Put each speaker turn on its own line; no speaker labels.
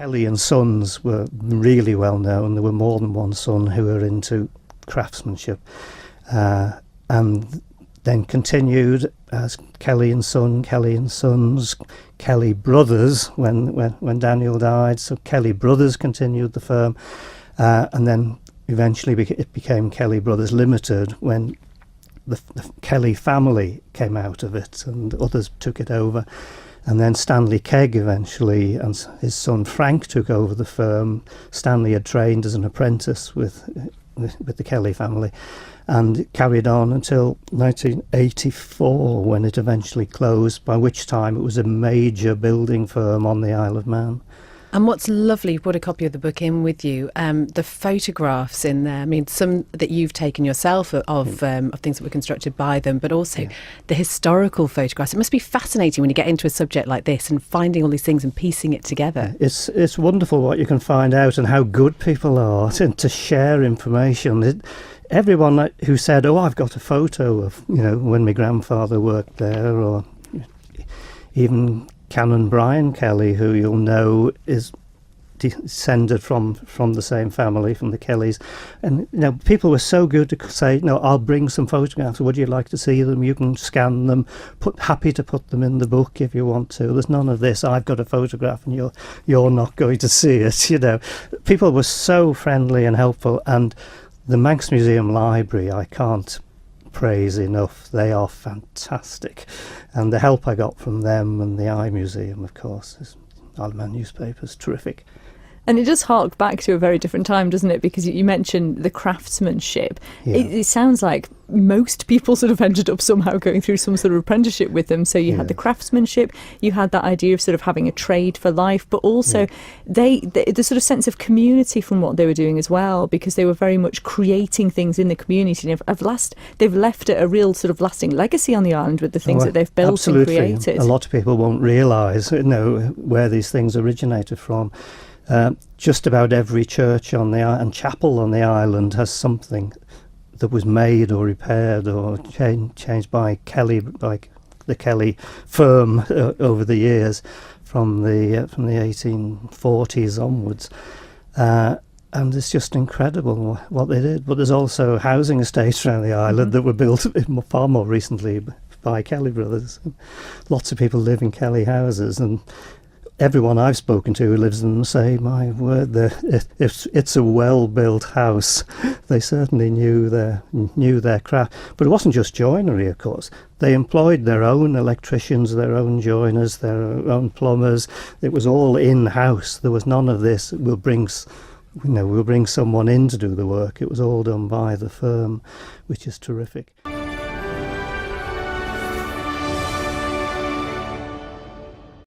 Kelly and Sons were really well known. There were more than one son who were into craftsmanship, and then continued as Kelly and Sons, Kelly Brothers when Daniel died. So Kelly Brothers continued the firm, and then eventually it became Kelly Brothers Limited when the Kelly family came out of it and others took it over. And then Stanley Kegg eventually, and his son Frank took over the firm. Stanley had trained as an apprentice with the Kelly family and carried on until 1984 when it eventually closed, by which time it was a major building firm on the Isle of Man.
And what's lovely, you brought a copy of the book in with you, the photographs in there, I mean, some that you've taken yourself of things that were constructed by them, but also the historical photographs. It must be fascinating when you get into a subject like this and finding all these things and piecing it together.
It's wonderful what you can find out and how good people are to share information. Everyone who said, oh, I've got a photo of, when my grandfather worked there, or even Canon Brian Kelly, who you'll know is descended from the same family, from the Kellys. And people were so good to say, no, I'll bring some photographs. Would you like to see them? You can scan them. Happy to put them in the book if you want to. There's none of this, I've got a photograph and you're not going to see it. People were so friendly and helpful. And the Manx Museum Library, I can't praise enough. They are fantastic, and the help I got from them and the Eye Museum, of course, is Isle of Man newspapers, terrific.
And it does hark back to a very different time, doesn't it? Because you mentioned the craftsmanship.
Yeah.
It sounds like most people sort of ended up somehow going through some sort of apprenticeship with them. So you had the craftsmanship, you had that idea of sort of having a trade for life, but also the sort of sense of community from what they were doing as well, because they were very much creating things in the community. And they've left a real sort of lasting legacy on the island with the things that they've built and created.
A lot of people won't realise, where these things originated from. Just about every church on and chapel on the island has something that was made or repaired or changed by the Kelly firm over the years, from the 1840s onwards. And it's just incredible what they did. But there's also housing estates around the island that were built far more recently by Kelly brothers. Lots of people live in Kelly houses, and everyone I've spoken to who lives in them say, my word, it's a well-built house. They certainly knew their craft. But it wasn't just joinery, of course. They employed their own electricians, their own joiners, their own plumbers. It was all in-house. There was none of this, we'll bring someone in to do the work. It was all done by the firm, which is terrific.